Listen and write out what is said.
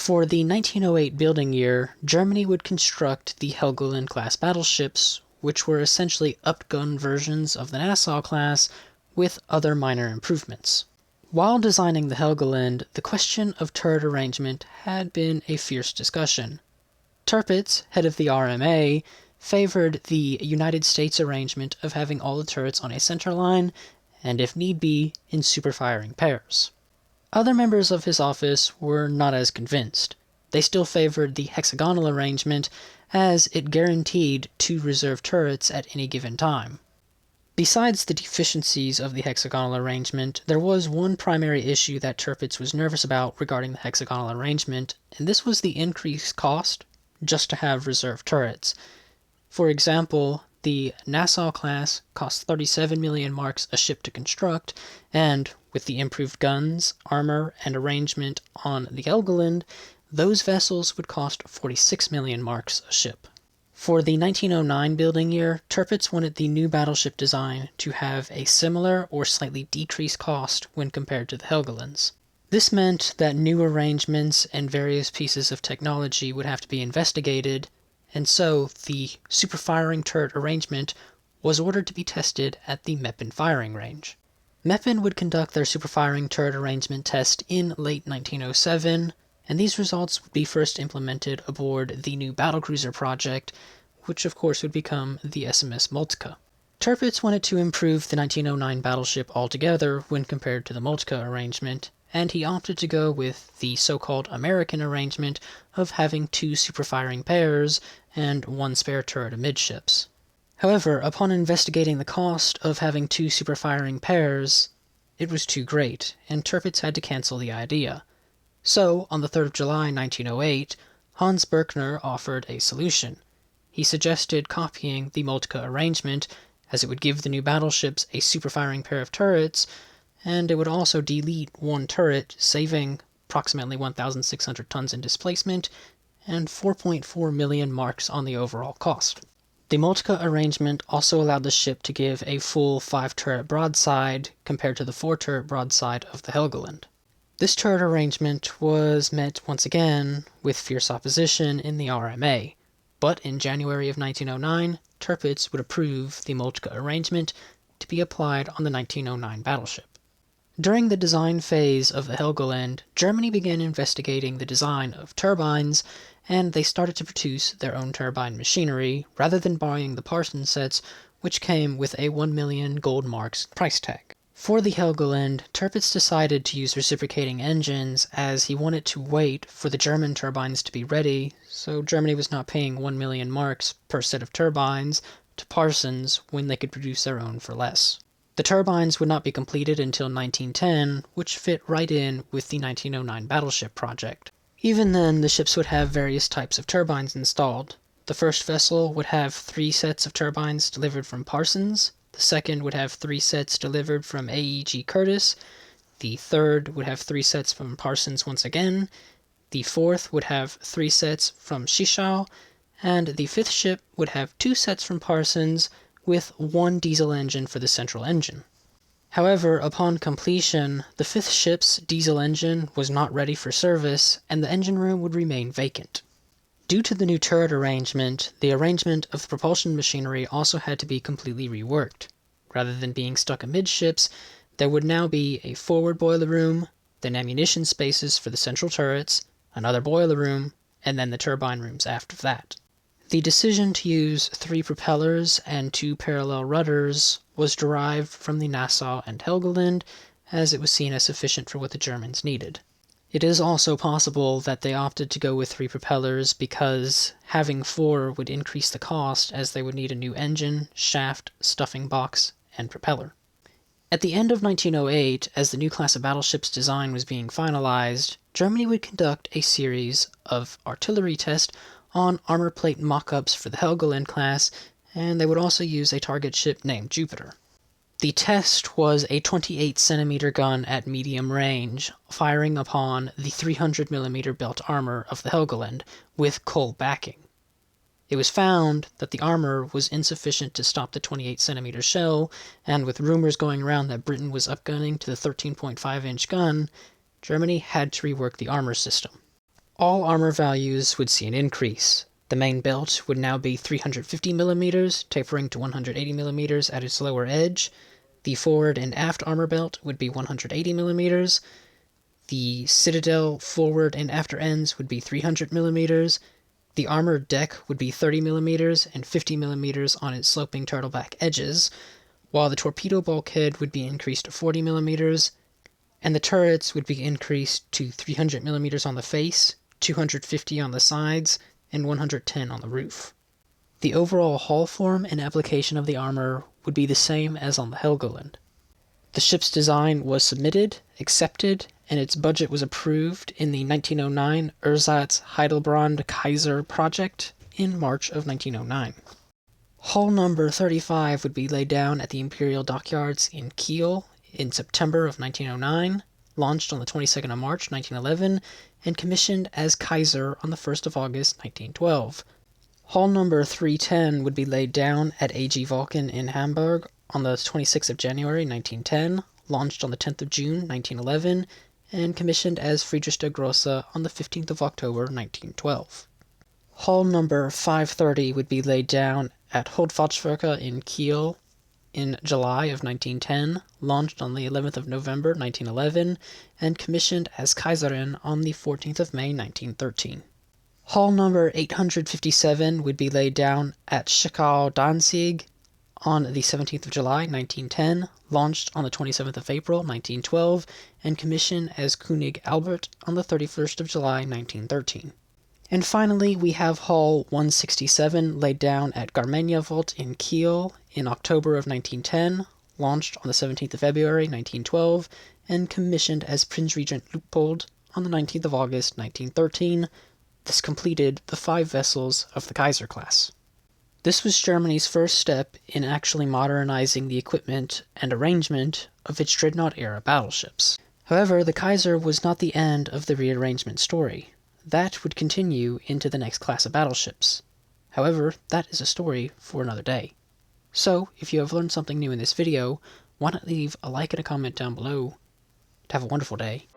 For the 1908 building year, Germany would construct the Helgoland-class battleships, which were essentially upgunned versions of the Nassau-class with other minor improvements. While designing the Helgoland, the question of turret arrangement had been a fierce discussion. Tirpitz, head of the RMA, favored the United States arrangement of having all the turrets on a center line, and if need be, in super-firing pairs. Other members of his office were not as convinced. They still favored the hexagonal arrangement, as it guaranteed 2 reserve turrets at any given time. Besides the deficiencies of the hexagonal arrangement, there was one primary issue that Tirpitz was nervous about regarding the hexagonal arrangement, and this was the increased cost just to have reserve turrets. For example, the Nassau class cost 37 million marks a ship to construct, and with the improved guns, armor, and arrangement on the Helgoland, those vessels would cost 46 million marks a ship. For the 1909 building year, Tirpitz wanted the new battleship design to have a similar or slightly decreased cost when compared to the Helgoland's. This meant that new arrangements and various pieces of technology would have to be investigated, and so the super-firing turret arrangement was ordered to be tested at the Meppen firing range. Meppen would conduct their super-firing turret arrangement test in late 1907, and these results would be first implemented aboard the new battlecruiser project, which of course would become the SMS Moltke. Tirpitz wanted to improve the 1909 battleship altogether when compared to the Moltke arrangement, and he opted to go with the so-called American arrangement of having 2 super-firing pairs and 1 spare turret amidships. However, upon investigating the cost of having 2 super-firing pairs, it was too great, and Tirpitz had to cancel the idea. So, on the 3rd of July 1908, Hans Berkner offered a solution. He suggested copying the Moltke arrangement, as it would give the new battleships a super-firing pair of turrets, and it would also delete 1 turret, saving approximately 1,600 tons in displacement and 4.4 million marks on the overall cost. The Moltke arrangement also allowed the ship to give a full 5-turret broadside compared to the 4-turret broadside of the Helgoland. This turret arrangement was met once again with fierce opposition in the RMA, but in January of 1909, Tirpitz would approve the Moltke arrangement to be applied on the 1909 battleship. During the design phase of the Helgoland, Germany began investigating the design of turbines, and they started to produce their own turbine machinery, rather than buying the Parsons sets, which came with a 1 million gold marks price tag. For the Helgoland, Tirpitz decided to use reciprocating engines, as he wanted to wait for the German turbines to be ready, so Germany was not paying 1 million marks per set of turbines to Parsons when they could produce their own for less. The turbines would not be completed until 1910, which fit right in with the 1909 battleship project. Even then, the ships would have various types of turbines installed. The first vessel would have 3 sets of turbines delivered from Parsons, the second would have 3 sets delivered from AEG Curtiss, the third would have 3 sets from Parsons once again, the fourth would have 3 sets from Schischau, and the 5th ship would have 2 sets from Parsons, with 1 diesel engine for the central engine. However, upon completion, the 5th ship's diesel engine was not ready for service, and the engine room would remain vacant. Due to the new turret arrangement, the arrangement of the propulsion machinery also had to be completely reworked. Rather than being stuck amidships, there would now be a forward boiler room, then ammunition spaces for the central turrets, another boiler room, and then the turbine rooms after that. The decision to use 3 propellers and 2 parallel rudders was derived from the Nassau and Helgoland, as it was seen as sufficient for what the Germans needed. It is also possible that they opted to go with 3 propellers because having 4 would increase the cost, as they would need a new engine, shaft, stuffing box, and propeller. At the end of 1908, as the new class of battleships design was being finalized, Germany would conduct a series of artillery tests on armor plate mock-ups for the Helgoland class, and they would also use a target ship named Jupiter. The test was a 28-centimeter gun at medium range, firing upon the 300mm belt armor of the Helgoland, with coal backing. It was found that the armor was insufficient to stop the 28-centimeter shell, and with rumors going around that Britain was upgunning to the 13.5-inch gun, Germany had to rework the armor system. All armor values would see an increase. The main belt would now be 350 millimeters, tapering to 180 millimeters at its lower edge. The forward and aft armor belt would be 180 millimeters. The citadel forward and after ends would be 300 millimeters. The armored deck would be 30 millimeters and 50 millimeters on its sloping turtleback edges, while the torpedo bulkhead would be increased to 40 millimeters, and the turrets would be increased to 300 millimeters on the face, 250 on the sides, and 110 on the roof. The overall hull form and application of the armor would be the same as on the Helgoland. The ship's design was submitted, accepted, and its budget was approved in the 1909 Ersatz Heidelbrand Kaiser project in March of 1909. Hull number 35 would be laid down at the Imperial Dockyards in Kiel in September of 1909, launched on the 22nd of March 1911, and commissioned as Kaiser on the 1st of August 1912. Hull number 310 would be laid down at AG Vulcan in Hamburg on the 26th of January 1910, launched on the 10th of June 1911, and commissioned as Friedrich der Grosse on the 15th of October 1912. Hull number 530 would be laid down at Holdfahrtswerke in Kiel in July of 1910, launched on the 11th of November 1911, and commissioned as Kaiserin on the 14th of May 1913. Hull number 857 would be laid down at Schikau Danzig on the 17th of July 1910, launched on the 27th of April 1912, and commissioned as König Albert on the 31st of July 1913. And finally, we have Hull 167 laid down at Garmenja-Volt in Kiel in October of 1910, launched on the 17th of February 1912, and commissioned as Prinz Regent Luitpold on the 19th of August 1913. This completed the 5 vessels of the Kaiser class. This was Germany's first step in actually modernizing the equipment and arrangement of its Dreadnought-era battleships. However, the Kaiser was not the end of the rearrangement story. That would continue into the next class of battleships. However, that is a story for another day. So, if you have learned something new in this video, why not leave a like and a comment down below. Have a wonderful day.